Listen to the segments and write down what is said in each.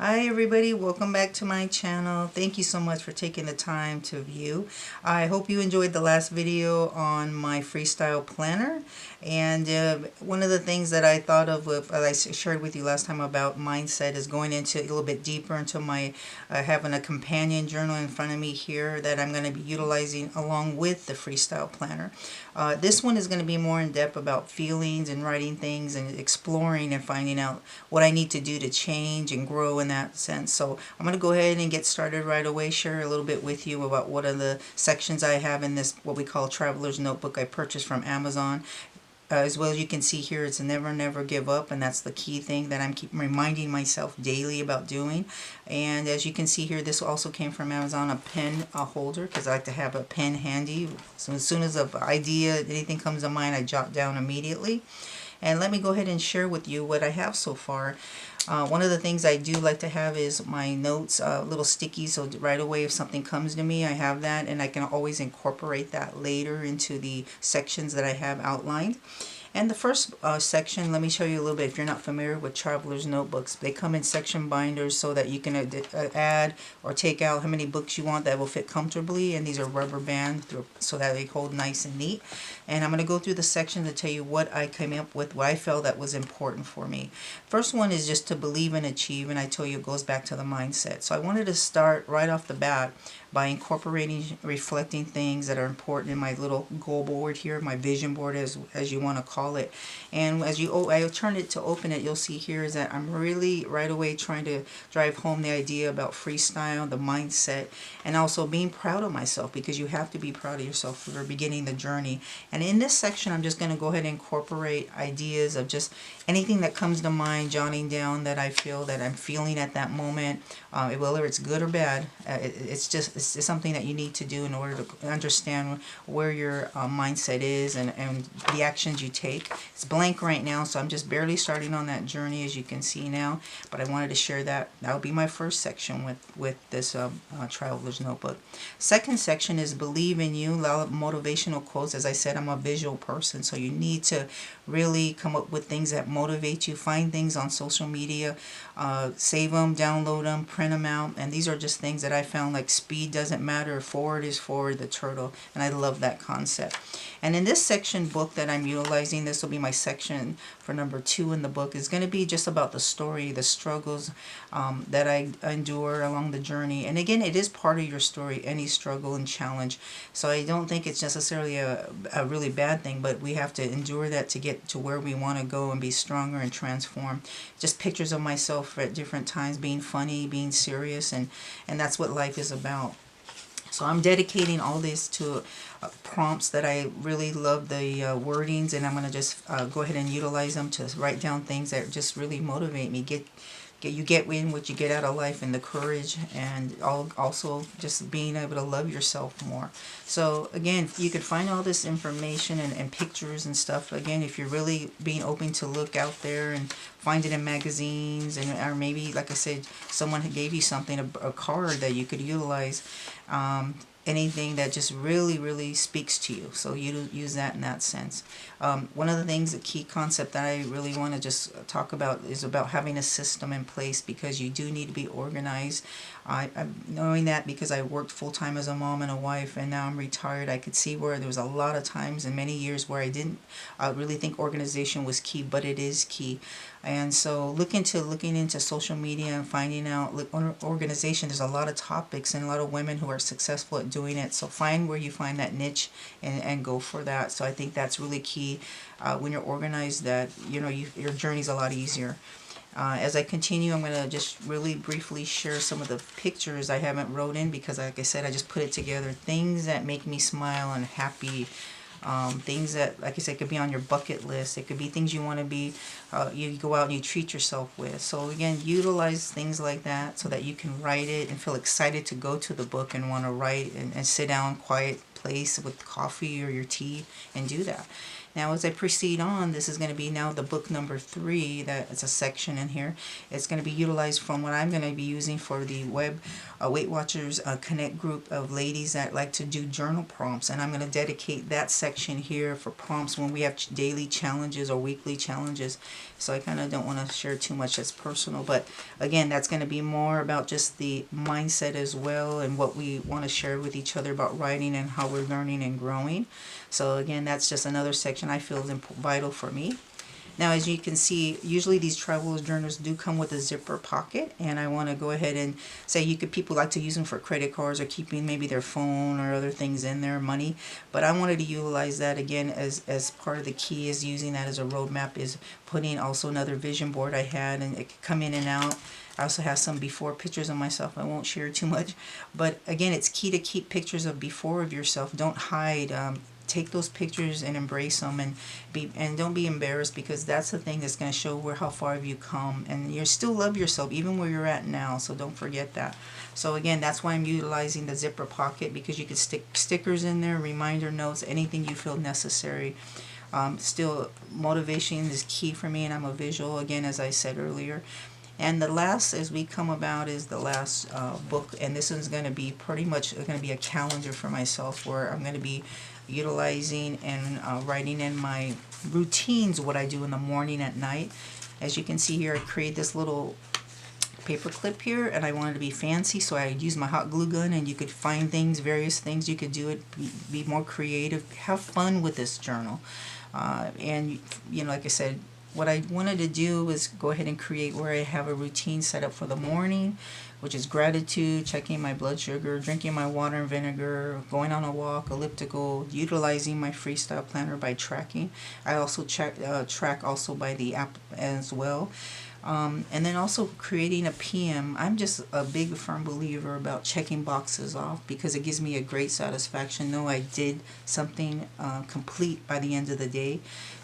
Hi everybody, welcome back to my channel. Thank you so much for taking the time to view. I hope you enjoyed the last video on my freestyle planner. And one of the things that I thought of, I shared with you last time about mindset, is going into a little bit deeper into my having a companion journal in front of me here that I'm going to be utilizing along with the freestyle planner. This one is going to be more in depth about feelings and writing things and exploring and finding out what I need to do to change and grow in that sense. So I'm going to go ahead and get started right away, share a little bit with you about what are the sections I have in this, what we call Traveler's Notebook I purchased from Amazon. As well as you can see here, it's never give up, and that's the key thing that I'm keep reminding myself daily about doing. And as you can see here, this also came from Amazon, a pen holder, because I like to have a pen handy. So as soon as an idea, anything comes to mind, I jot down immediately. And let me go ahead and share with you what I have so far. One of the things I do like to have is my notes, little stickies, so right away if something comes to me, I have that, and I can always incorporate that later into the sections that I have outlined. And the first section, let me show you a little bit. If you're not familiar with Traveler's Notebooks, they come in section binders so that you can add or take out how many books you want that will fit comfortably. And these are rubber band so that they hold nice and neat. And I'm going to go through the section to tell you what I came up with, what I felt that was important for me. First one is just to believe and achieve, and I told you it goes back to the mindset. So I wanted to start right off the bat by incorporating, reflecting things that are important in my little goal board here, my vision board as you want to call it. And as I turn it to open it, you'll see here is that I'm really right away trying to drive home the idea about freestyle, the mindset, and also being proud of myself, because you have to be proud of yourself for beginning the journey. And in this section, I'm just going to go ahead and incorporate ideas of just anything that comes to mind, jotting down that I feel that I'm feeling at that moment, whether it's good or bad. It's something that you need to do in order to understand where your mindset is and the actions you take. It's blank right now, so I'm just barely starting on that journey, as you can see now, but I wanted to share that. That will be my first section with this Traveler's Notebook. Second section is believe in you, a lot of motivational quotes. As I said, I'm a visual person, so you need to really come up with things that motivate you. Find things on social media, save them, download them, print them out, and these are just things that I found, like speed doesn't matter, forward is forward, the turtle, and I love that concept. And in this section book that I'm utilizing, this will be my section for number 2 in the book, is going to be just about the story, the struggles that I endure along the journey. And again, it is part of your story, any struggle and challenge. So I don't think it's necessarily a really bad thing, but we have to endure that to get to where we want to go and be stronger and transform. Just pictures of myself at different times, being funny, being serious, and that's what life is about. So I'm dedicating all this to prompts that I really love the wordings, and I'm going to just go ahead and utilize them to write down things that just really motivate me. You get in what you get out of life, and the courage, and also just being able to love yourself more. So again, you could find all this information and pictures and stuff. Again, if you're really being open to look out there and find it in magazines, and or maybe, like I said, someone gave you something, a card that you could utilize. Anything that just really speaks to you, so you use that in that sense. One of the things, the key concept that I really want to just talk about is about having a system in place, because you do need to be organized. I'm knowing that because I worked full-time as a mom and a wife, and now I'm retired. I could see where there was a lot of times in many years where I didn't really think organization was key, but it is key. And so looking into social media and finding out organization, there's a lot of topics and a lot of women who are successful at doing it. So find where you find that niche and go for that. So I think that's really key when you're organized, that your journey's a lot easier. As I continue, I'm going to just really briefly share some of the pictures I haven't wrote in, because like I said, I just put it together. Things that make me smile and happy. Things that, like I said, could be on your bucket list. It could be things you want to be, you go out and you treat yourself with. So again, utilize things like that so that you can write it and feel excited to go to the book and want to write and sit down, quiet place with coffee or your tea and do that. Now as I proceed on, this is going to be now the book number 3. That it's a section in here. It's going to be utilized from what I'm going to be using for the web Weight Watchers Connect group of ladies that like to do journal prompts, and I'm going to dedicate that section here for prompts when we have daily challenges or weekly challenges. So I kind of don't want to share too much that's personal, but again, that's going to be more about just the mindset as well, and what we want to share with each other about writing and how we're learning and growing. So again, that's just another section I feel is vital for me. Now, as you can see, usually these travel journals do come with a zipper pocket, and I want to go ahead and say people like to use them for credit cards or keeping maybe their phone or other things in there, money. But I wanted to utilize that again as part of the key is using that as a roadmap, is putting also another vision board I had, and it could come in and out. I also have some before pictures of myself. I won't share too much, but again, it's key to keep pictures of before of yourself. Don't hide. Take those pictures and embrace them, and don't be embarrassed, because that's the thing that's going to show how far have you come, and you still love yourself even where you're at now. So don't forget that. So again, that's why I'm utilizing the zipper pocket, because you can stick stickers in there, reminder notes, anything you feel necessary. Still, motivation is key for me, and I'm a visual again, as I said earlier. And the last, as we come about, is the last book, and this is going to be pretty much going to be a calendar for myself, where I'm going to be utilizing and writing in my routines, what I do in the morning, at night. As you can see here, I create this little paper clip here, and I wanted to be fancy, so I use my hot glue gun, and you could find things, various things you could do it, be more creative, have fun with this journal. And you know, like I said, what I wanted to do was go ahead and create where I have a routine set up for the morning, which is gratitude, checking my blood sugar, drinking my water and vinegar, going on a walk, elliptical, utilizing my Freestyle Planner by tracking. I also track also by the app as well. And then also creating a PM. I'm just a big firm believer about checking boxes off, because it gives me a great satisfaction. Know I did something complete by the end of the day.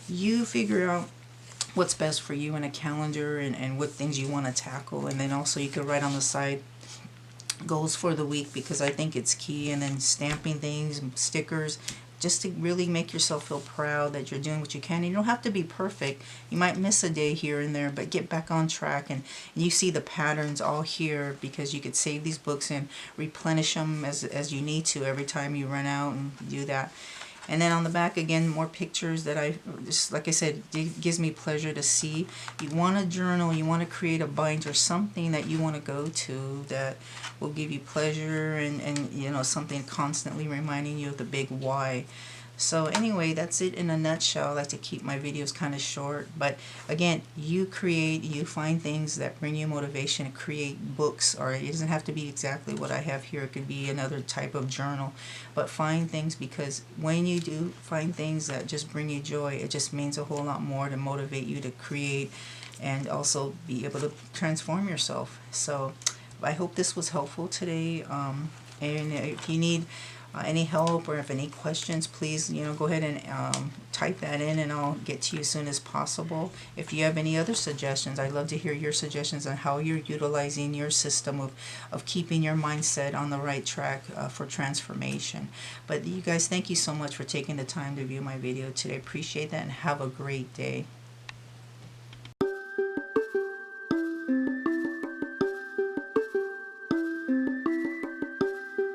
You figure out what's best for you in a calendar, and what things you want to tackle, and then also you can write on the side goals for the week, because I think it's key. And then stamping things, stickers, just to really make yourself feel proud that you're doing what you can. And you don't have to be perfect. You might miss a day here and there, but get back on track, and you see the patterns all here, because you could save these books and replenish them as you need to every time you run out, and do that. And then on the back, again, more pictures that I just, like I said, it gives me pleasure to see. You want a journal, you want to create a binder, something that you want to go to that will give you pleasure, and you know, something constantly reminding you of the big why. So anyway, that's it in a nutshell. I like to keep my videos kind of short, but again, you find things that bring you motivation, and create books, or it doesn't have to be exactly what I have here. It could be another type of journal, but find things, because when you do find things that just bring you joy, it just means a whole lot more to motivate you to create, and also be able to transform yourself. So I hope this was helpful today, and if you need any help, or if any questions, please, you know, go ahead and type that in, and I'll get to you as soon as possible. If you have any other suggestions, I'd love to hear your suggestions on how you're utilizing your system of keeping your mindset on the right track for transformation. But you guys, thank you so much for taking the time to view my video today. Appreciate that, and have a great day.